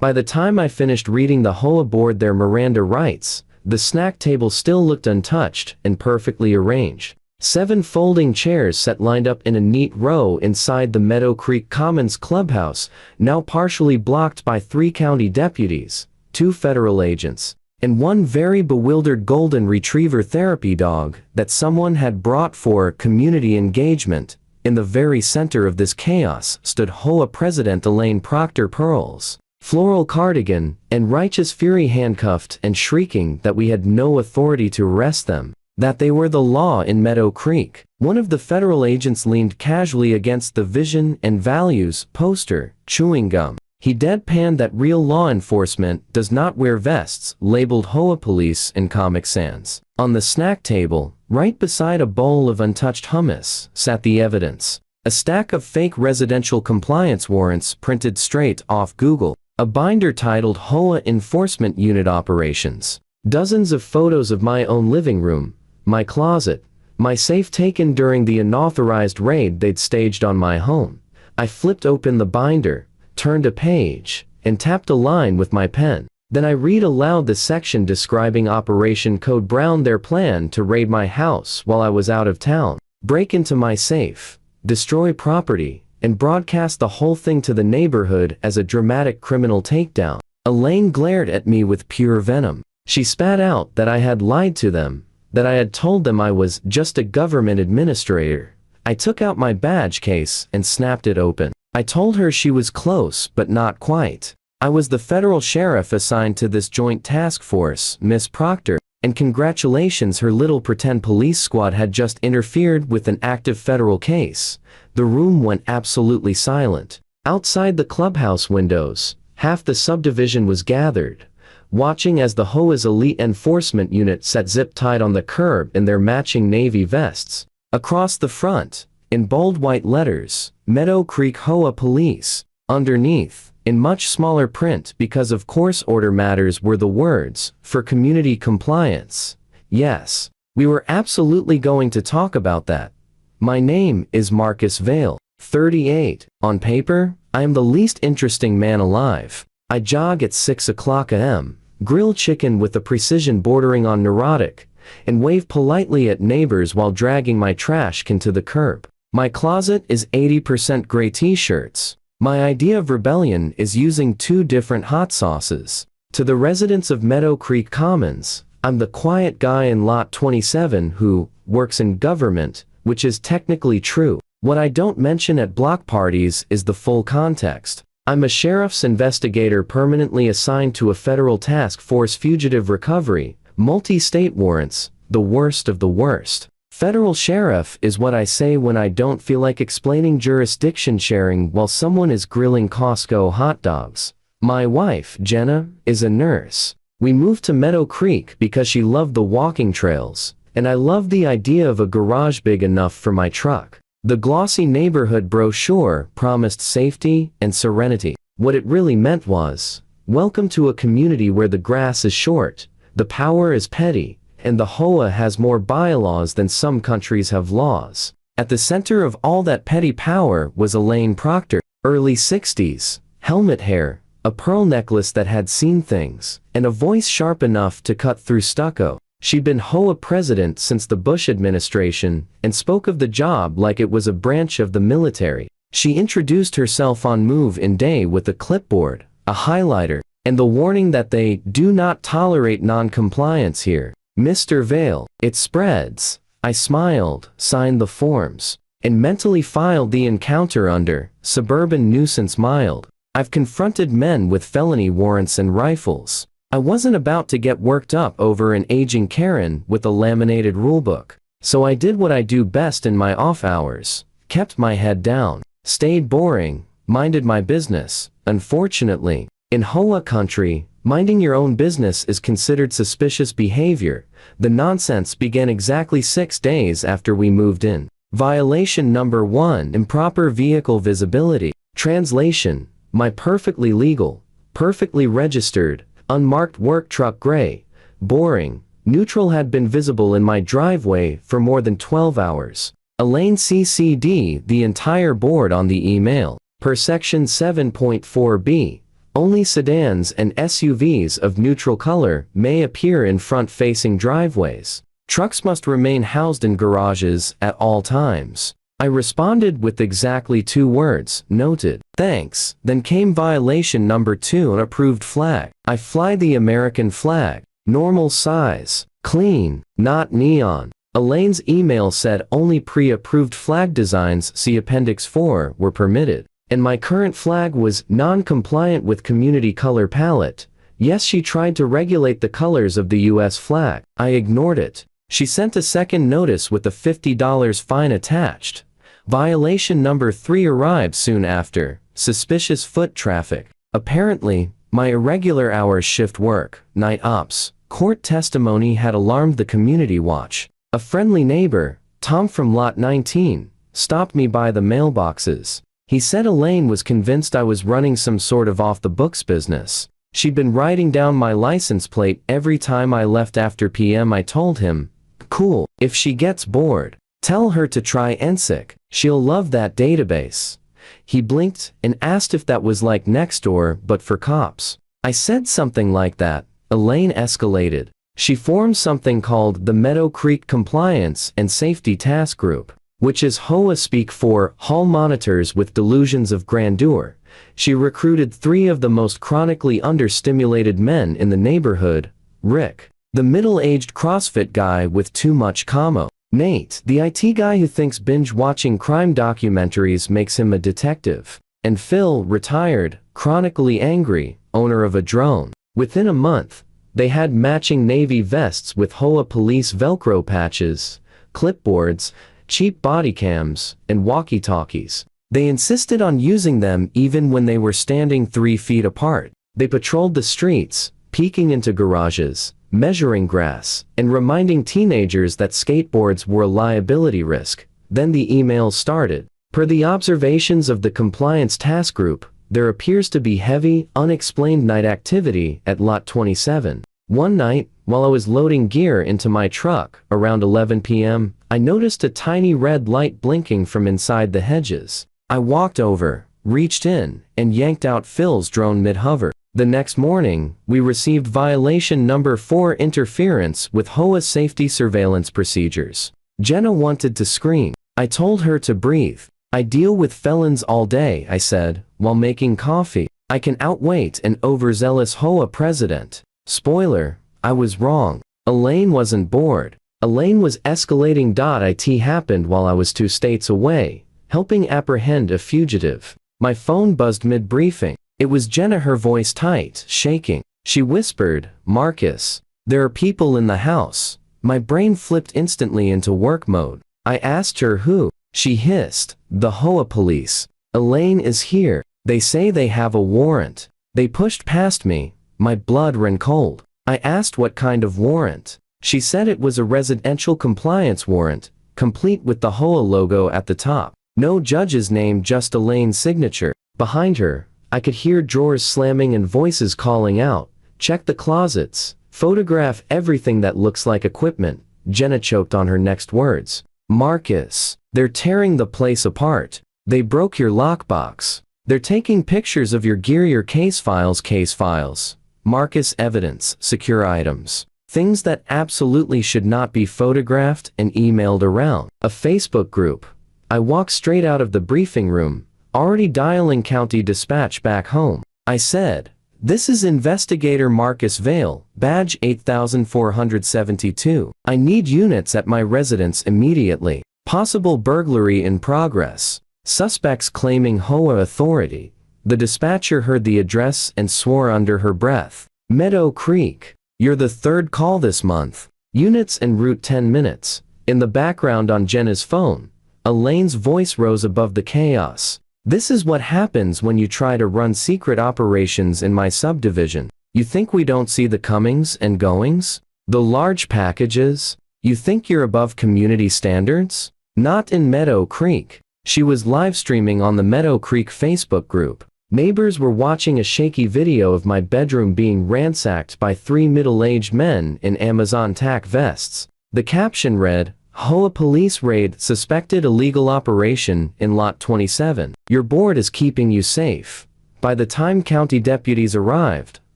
By the time I finished reading the HOA board their Miranda rights, the snack table still looked untouched and perfectly arranged. 7 folding chairs sat lined up in a neat row inside the Meadow Creek Commons clubhouse, now partially blocked by 3 county deputies, 2 federal agents, and 1 very bewildered golden retriever therapy dog that someone had brought for community engagement. In the very center of this chaos stood HOA President Elaine Proctor Pearls, floral cardigan, and righteous fury handcuffed and shrieking that we had no authority to arrest them, that they were the law in Meadow Creek. One of the federal agents leaned casually against the Vision and Values poster, chewing gum. He deadpanned that real law enforcement does not wear vests, labeled HOA Police in Comic Sans. On the snack table, right beside a bowl of untouched hummus, sat the evidence. A stack of fake residential compliance warrants printed straight off Google. A binder titled HOA Enforcement Unit Operations. Dozens of photos of my own living room, my closet, my safe taken during the unauthorized raid they'd staged on my home. I flipped open the binder, turned a page, and tapped a line with my pen. Then I read aloud the section describing Operation Code Brown, their plan to raid my house while I was out of town, break into my safe, destroy property, and broadcast the whole thing to the neighborhood as a dramatic criminal takedown. Elaine glared at me with pure venom. She spat out that I had lied to them, that I had told them I was just a government administrator. I took out my badge case and snapped it open. I told her she was close but not quite. I was the federal sheriff assigned to this joint task force, Miss Proctor, and congratulations, her little pretend police squad had just interfered with an active federal case. The room went absolutely silent. Outside the clubhouse windows, half the subdivision was gathered, watching as the HOA's elite enforcement unit sat zip-tied on the curb in their matching navy vests. Across the front, in bold white letters, Meadow Creek HOA Police. Underneath, in much smaller print because of course order matters, were the words, "For community compliance." Yes, we were absolutely going to talk about that. My name is Marcus Vale, 38. On paper, I am the least interesting man alive. I jog at 6 o'clock a.m., grill chicken with a precision bordering on neurotic, and wave politely at neighbors while dragging my trash can to the curb. My closet is 80% gray t-shirts. My idea of rebellion is using 2 different hot sauces. To the residents of Meadow Creek Commons, I'm the quiet guy in Lot 27 who works in government, which is technically true. What I don't mention at block parties is the full context. I'm a sheriff's investigator permanently assigned to a federal task force, fugitive recovery, multi-state warrants, the worst of the worst. Federal sheriff is what I say when I don't feel like explaining jurisdiction sharing while someone is grilling Costco hot dogs. My wife, Jenna, is a nurse. We moved to Meadow Creek because she loved the walking trails, and I loved the idea of a garage big enough for my truck. The glossy neighborhood brochure promised safety and serenity. What it really meant was, welcome to a community where the grass is short, the power is petty, and the HOA has more bylaws than some countries have laws. At the center of all that petty power was Elaine Proctor, early 60s, helmet hair, a pearl necklace that had seen things, and a voice sharp enough to cut through stucco. She'd been HOA president since the Bush administration and spoke of the job like it was a branch of the military. She introduced herself on move-in day with a clipboard, a highlighter, and the warning that they do not tolerate non-compliance here. Mr. Vale, it spreads. I smiled, signed the forms, and mentally filed the encounter under suburban nuisance mild. I've confronted men with felony warrants and rifles. I wasn't about to get worked up over an aging Karen with a laminated rulebook. So I did what I do best in my off hours, kept my head down, stayed boring, minded my business. Unfortunately, in HOA country, minding your own business is considered suspicious behavior. The nonsense began exactly 6 days after we moved in. Violation number 1, improper vehicle visibility. Translation, my perfectly legal, perfectly registered, unmarked work truck gray, boring, neutral had been visible in my driveway for more than 12 hours. Elaine CC'd the entire board on the email. Per section 7.4b, Only sedans and SUVs of neutral color may appear in front-facing driveways. Trucks must remain housed in garages at all times. I responded with exactly 2 words, noted. Thanks. Then came violation number 2, unapproved flag. I fly the American flag. Normal size. Clean. Not neon. Elaine's email said only pre-approved flag designs, see Appendix 4, were permitted. And my current flag was non-compliant with community color palette. Yes, she tried to regulate the colors of the US flag. I ignored it. She sent a second notice with a $50 fine attached. Violation number 3 arrived soon after. Suspicious foot traffic. Apparently, my irregular hours shift work, night ops, court testimony had alarmed the community watch. A friendly neighbor, Tom from Lot 19, stopped me by the mailboxes. He said Elaine was convinced I was running some sort of off-the-books business. She'd been writing down my license plate every time I left after PM. I told him, cool, if she gets bored, tell her to try NSYNC, she'll love that database. He blinked and asked if that was like Nextdoor but for cops. I said something like that. Elaine escalated. She formed something called the Meadow Creek Compliance and Safety Task Group, which is HOA speak for Hall Monitors with Delusions of Grandeur. She recruited 3 of the most chronically understimulated men in the neighborhood: Rick, the middle-aged CrossFit guy with too much camo; Nate, the IT guy who thinks binge-watching crime documentaries makes him a detective; and Phil, retired, chronically angry, owner of a drone. Within a month, they had matching navy vests with HOA police Velcro patches, clipboards, cheap body cams, and walkie-talkies. They insisted on using them even when they were standing 3 feet apart. They patrolled the streets, peeking into garages, measuring grass, and reminding teenagers that skateboards were a liability risk. Then the emails started. Per the observations of the Compliance Task Group, there appears to be heavy, unexplained night activity at Lot 27. One night, while I was loading gear into my truck, around 11 p.m., I noticed a tiny red light blinking from inside the hedges. I walked over, reached in, and yanked out Phil's drone mid-hover. The next morning, we received violation number 4, interference with HOA safety surveillance procedures. Jenna wanted to scream. I told her to breathe. I deal with felons all day, I said, while making coffee. I can outwait an overzealous HOA president. Spoiler, I was wrong. Elaine wasn't bored. Elaine was escalating. It happened while I was 2 states away, helping apprehend a fugitive. My phone buzzed mid-briefing. It was Jenna, her voice tight, shaking. She whispered, Marcus, there are people in the house. My brain flipped instantly into work mode. I asked her who. She hissed, the HOA police. Elaine is here. They say they have a warrant. They pushed past me. My blood ran cold. I asked what kind of warrant. She said it was a residential compliance warrant, complete with the HOA logo at the top. No judge's name, just Elaine's signature. Behind her, I could hear drawers slamming and voices calling out, check the closets, photograph everything that looks like equipment. Jenna choked on her next words. Marcus, they're tearing the place apart. They broke your lockbox. They're taking pictures of your gear, your case files. Marcus, evidence, secure items. Things that absolutely should not be photographed and emailed around. A Facebook group. I walked straight out of the briefing room, already dialing county dispatch back home. I said, this is Investigator Marcus Vale, badge 8472. I need units at my residence immediately. Possible burglary in progress. Suspects claiming HOA authority. The dispatcher heard the address and swore under her breath. Meadow Creek. You're the 3rd call this month. Units en route 10 minutes. In the background on Jenna's phone, Elaine's voice rose above the chaos. This is what happens when you try to run secret operations in my subdivision. You think we don't see the comings and goings? The large packages? You think you're above community standards? Not in Meadow Creek. She was live streaming on the Meadow Creek Facebook group. Neighbors were watching a shaky video of my bedroom being ransacked by 3 middle-aged men in Amazon tack vests. The caption read, HOA police raid suspected illegal operation in Lot 27. Your board is keeping you safe. By the time county deputies arrived,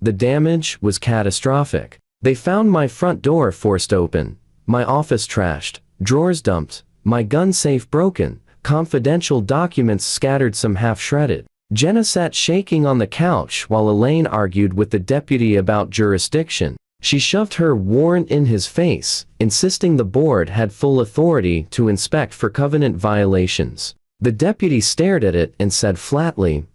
the damage was catastrophic. They found my front door forced open, my office trashed, drawers dumped, my gun safe broken, confidential documents scattered, some half-shredded. Jenna sat shaking on the couch while Elaine argued with the deputy about jurisdiction. She shoved her warrant in his face, insisting the board had full authority to inspect for covenant violations. The deputy stared at it and said flatly,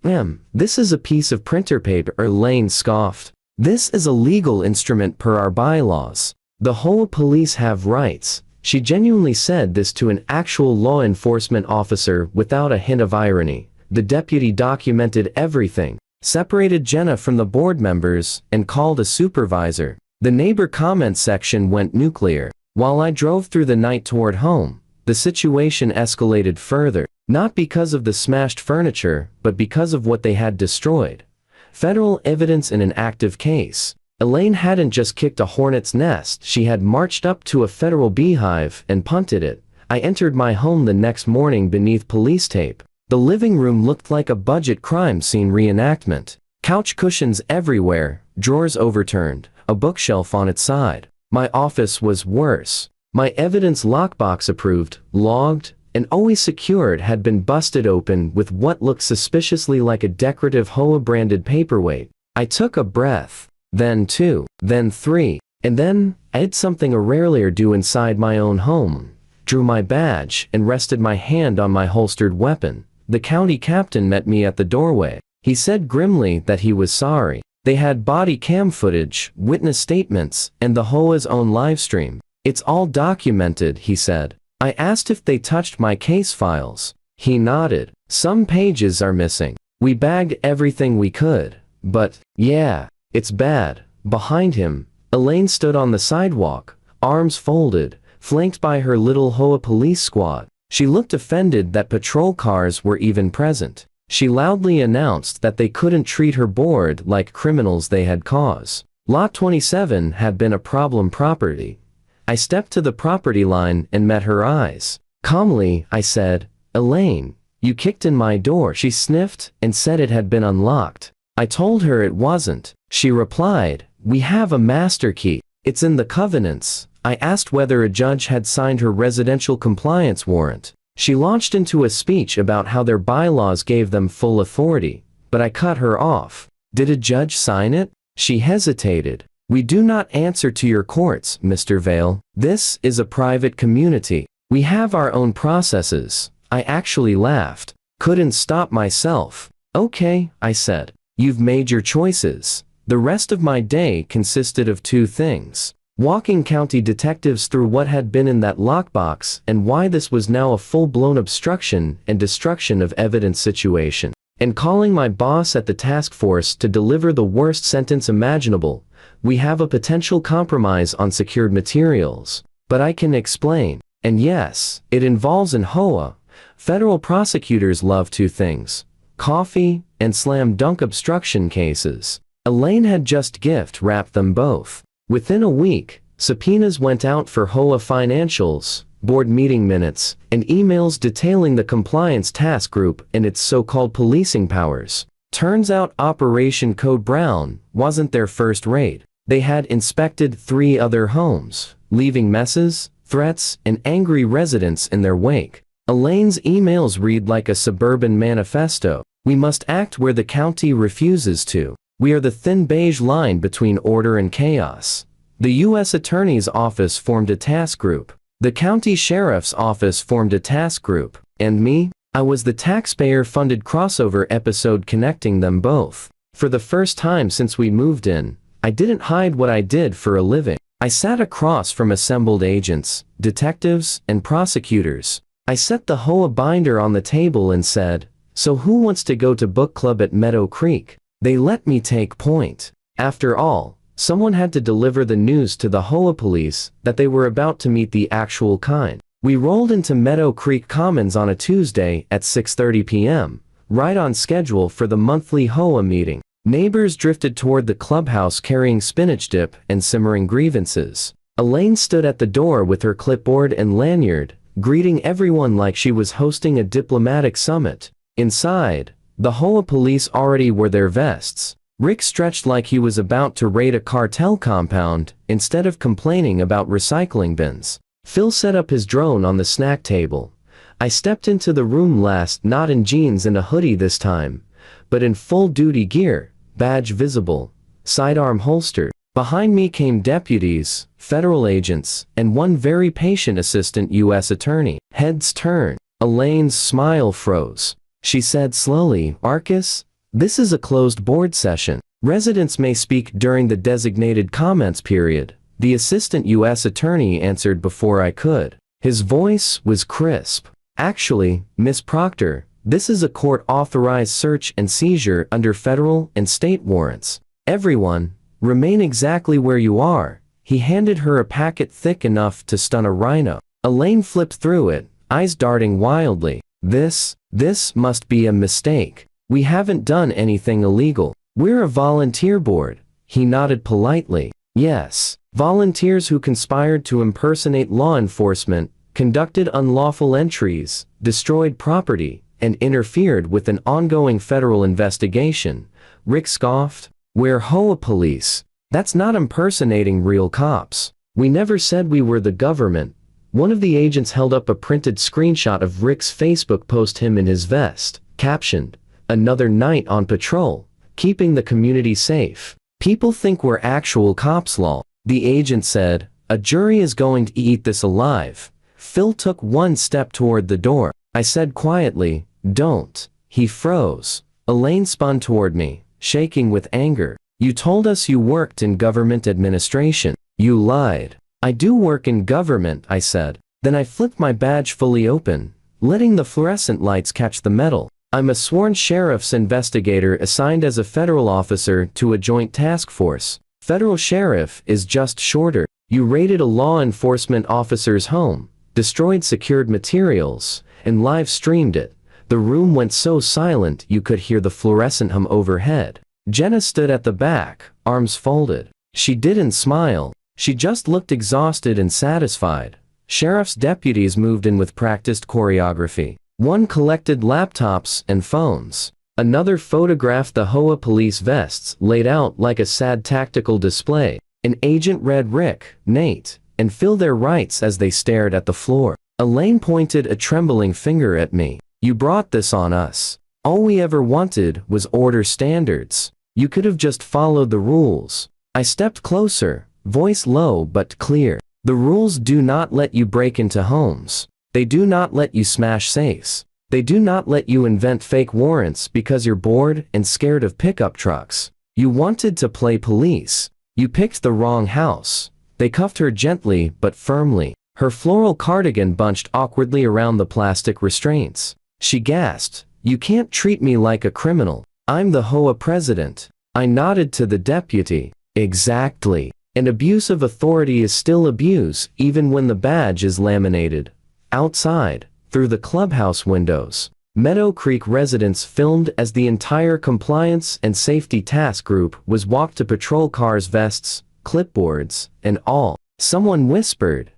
"This is a piece of printer paper." Elaine scoffed. "This is a legal instrument per our bylaws. The whole police have rights." She genuinely said this to an actual law enforcement officer without a hint of irony. The deputy documented everything, separated Jenna from the board members, and called a supervisor. The neighbor comment section went nuclear. While I drove through the night toward home, the situation escalated further, not because of the smashed furniture, but because of what they had destroyed. Federal evidence in an active case. Elaine hadn't just kicked a hornet's nest, she had marched up to a federal beehive and punted it. I entered my home the next morning beneath police tape. The living room looked like a budget crime scene reenactment. Couch cushions everywhere, drawers overturned, a bookshelf on its side. My office was worse. My evidence lockbox, approved, logged, and always secured, had been busted open with what looked suspiciously like a decorative HOA branded paperweight. I took a breath. Then two, then three, and then I did something I rarely do inside my own home. Drew my badge and rested my hand on my holstered weapon. The county captain met me at the doorway. He said grimly that he was sorry. They had body cam footage, witness statements, and the HOA's own livestream. "It's all documented," he said. I asked if they touched my case files. He nodded. "Some pages are missing. We bagged everything we could. But, yeah, it's bad." Behind him, Elaine stood on the sidewalk, arms folded, flanked by her little HOA police squad. She looked offended that patrol cars were even present. She loudly announced that they couldn't treat her board like criminals they had caused. Lot 27 had been a problem property. I stepped to the property line and met her eyes. Calmly, I said, "Elaine, you kicked in my door." She sniffed and said it had been unlocked. I told her it wasn't. She replied, "We have a master key. It's in the covenants." I asked whether a judge had signed her residential compliance warrant. She launched into a speech about how their bylaws gave them full authority, but I cut her off. "Did a judge sign it?" She hesitated. "We do not answer to your courts, Mr. Vale. This is a private community. We have our own processes." I actually laughed. Couldn't stop myself. "Okay," I said. "You've made your choices." The rest of my day consisted of two things: walking county detectives through what had been in that lockbox and why this was now a full-blown obstruction and destruction of evidence situation, and calling my boss at the task force to deliver the worst sentence imaginable. "We have a potential compromise on secured materials, but I can explain." And yes, it involves an HOA. Federal prosecutors love two things: coffee and slam dunk obstruction cases. Elaine had just gift wrapped them both. Within a week, subpoenas went out for HOA financials, board meeting minutes, and emails detailing the compliance task group and its so-called policing powers. Turns out Operation Code Brown wasn't their first raid. They had inspected 3 other homes, leaving messes, threats, and angry residents in their wake. Elaine's emails read like a suburban manifesto. "We must act where the county refuses to. We are the thin beige line between order and chaos." The U.S. Attorney's Office formed a task group. The county sheriff's office formed a task group. And me? I was the taxpayer-funded crossover episode connecting them both. For the first time since we moved in, I didn't hide what I did for a living. I sat across from assembled agents, detectives, and prosecutors. I set the HOA binder on the table and said, "So who wants to go to book club at Meadow Creek?" They let me take point. After all, someone had to deliver the news to the HOA police that they were about to meet the actual kind. We rolled into Meadow Creek Commons on a Tuesday at 6:30 p.m., right on schedule for the monthly HOA meeting. Neighbors drifted toward the clubhouse carrying spinach dip and simmering grievances. Elaine stood at the door with her clipboard and lanyard, greeting everyone like she was hosting a diplomatic summit. Inside, The HOA police already wore their vests. Rick stretched like he was about to raid a cartel compound, instead of complaining about recycling bins. Phil set up his drone on the snack table. I stepped into the room last, not in jeans and a hoodie this time, but in full-duty gear, badge visible, sidearm holstered. Behind me came deputies, federal agents, and one very patient assistant U.S. attorney. Heads turned. Elaine's smile froze. She said slowly, "Arcus, this is a closed board session. Residents may speak during the designated comments period." The assistant U.S. attorney answered before I could. His voice was crisp. "Actually, Miss Proctor, this is a court-authorized search and seizure under federal and state warrants. Everyone, remain exactly where you are." He handed her a packet thick enough to stun a rhino. Elaine flipped through it, eyes darting wildly. This must be a mistake. We haven't done anything illegal. We're a volunteer board." He nodded politely. "Yes, volunteers who conspired to impersonate law enforcement, conducted unlawful entries, destroyed property, and interfered with an ongoing federal investigation." Rick scoffed. "We're HOA police. That's not impersonating real cops. We never said we were the government." One of the agents held up a printed screenshot of Rick's Facebook post, him in his vest, captioned, "Another night on patrol, keeping the community safe. People think we're actual cops, lol." The agent said, "A jury is going to eat this alive." Phil took one step toward the door. I said quietly, "Don't." He froze. Elaine spun toward me, shaking with anger. "You told us you worked in government administration. You lied." "I do work in government," I said. Then I flipped my badge fully open, letting the fluorescent lights catch the metal. "I'm a sworn sheriff's investigator assigned as a federal officer to a joint task force. Federal sheriff is just shorter. You raided a law enforcement officer's home, destroyed secured materials, and live streamed it." The room went so silent you could hear the fluorescent hum overhead. Jenna stood at the back, arms folded. She didn't smile. She just looked exhausted and satisfied. Sheriff's deputies moved in with practiced choreography. One collected laptops and phones. Another photographed the HOA police vests laid out like a sad tactical display. An agent read Rick, Nate, and Phil their rights as they stared at the floor. Elaine pointed a trembling finger at me. "You brought this on us. All we ever wanted was order standards. You could have just followed the rules." I stepped closer, voice low but clear. "The rules do not let you break into homes. They do not let you smash safes. They do not let you invent fake warrants because you're bored and scared of pickup trucks. You wanted to play police. You picked the wrong house." They cuffed her gently but firmly. Her floral cardigan bunched awkwardly around the plastic restraints. She gasped, "You can't treat me like a criminal. I'm the HOA president." I nodded to the deputy. "Exactly. And abuse of authority is still abuse, even when the badge is laminated." Outside, through the clubhouse windows, Meadow Creek residents filmed as the entire compliance and safety task group was walked to patrol cars, vests, clipboards, and all. Someone whispered,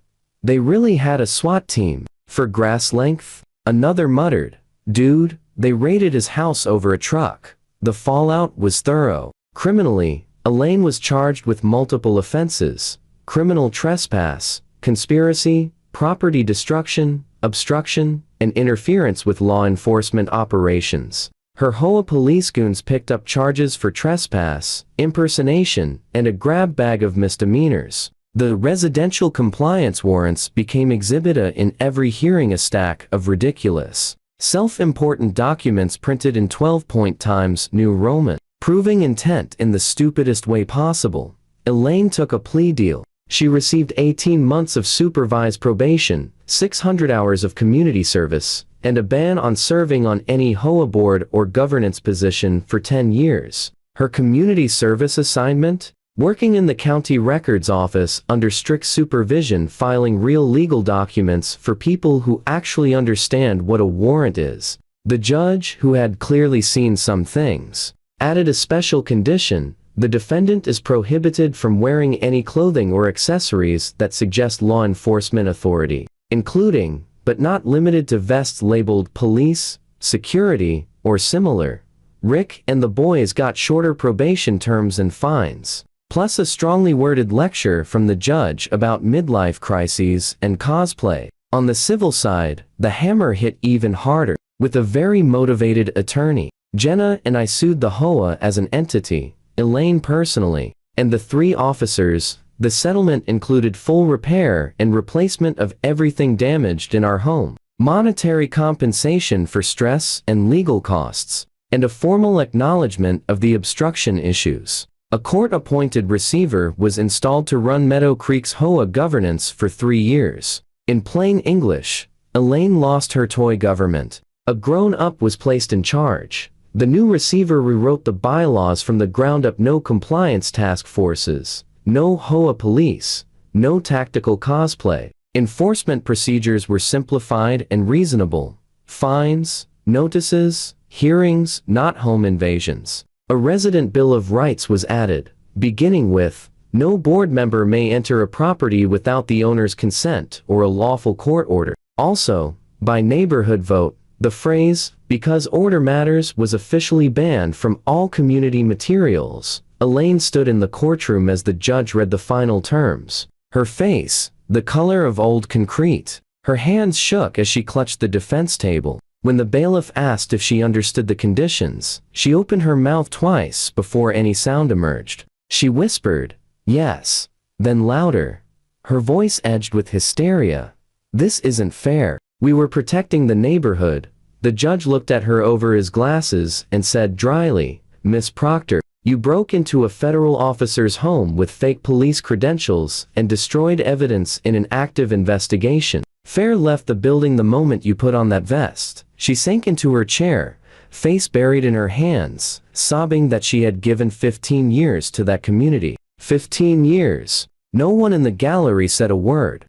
"They really had a SWAT team for grass length." Another muttered, "Dude, they raided his house over a truck." The fallout was thorough. Criminally, Elaine was charged with multiple offenses: criminal trespass, conspiracy, property destruction, obstruction, and interference with law enforcement operations. Her HOA police goons picked up charges for trespass, impersonation, and a grab bag of misdemeanors. The residential compliance warrants became Exhibit A in every hearing, a stack of ridiculous, self-important documents printed in 12-point Times New Roman, proving intent in the stupidest way possible. Elaine took a plea deal. She received 18 months of supervised probation, 600 hours of community service, and a ban on serving on any HOA board or governance position for 10 years. Her community service assignment? Working in the county records office under strict supervision, filing real legal documents for people who actually understand what a warrant is. The judge, who had clearly seen some things, added a special condition: the defendant is prohibited from wearing any clothing or accessories that suggest law enforcement authority, including, but not limited to, vests labeled police, security, or similar. Rick and the boys got shorter probation terms and fines, plus a strongly worded lecture from the judge about midlife crises and cosplay. On the civil side, the hammer hit even harder. With a very motivated attorney, Jenna and I sued the HOA as an entity, Elaine personally, and the 3 officers. The settlement included full repair and replacement of everything damaged in our home, monetary compensation for stress and legal costs, and a formal acknowledgement of the obstruction issues. A court-appointed receiver was installed to run Meadow Creek's HOA governance for 3 years. In plain English, Elaine lost her toy government. A grown-up was placed in charge. The new receiver rewrote the bylaws from the ground up. No compliance task forces, no HOA police, no tactical cosplay. Enforcement procedures were simplified and reasonable. Fines, notices, hearings, not home invasions. A resident bill of rights was added, beginning with, no board member may enter a property without the owner's consent or a lawful court order. Also, by neighborhood vote, the phrase, because order matters, was officially banned from all community materials. Elaine stood in the courtroom as the judge read the final terms. Her face, the color of old concrete. Her hands shook as she clutched the defense table. When the bailiff asked if she understood the conditions, she opened her mouth twice before any sound emerged. She whispered, yes, then louder. Her voice edged with hysteria. This isn't fair. We were protecting the neighborhood. The judge looked at her over his glasses and said dryly, Miss Proctor, you broke into a federal officer's home with fake police credentials and destroyed evidence in an active investigation. Fair left the building the moment you put on that vest. She sank into her chair, face buried in her hands, sobbing that she had given 15 years to that community. 15 years. No one in the gallery said a word.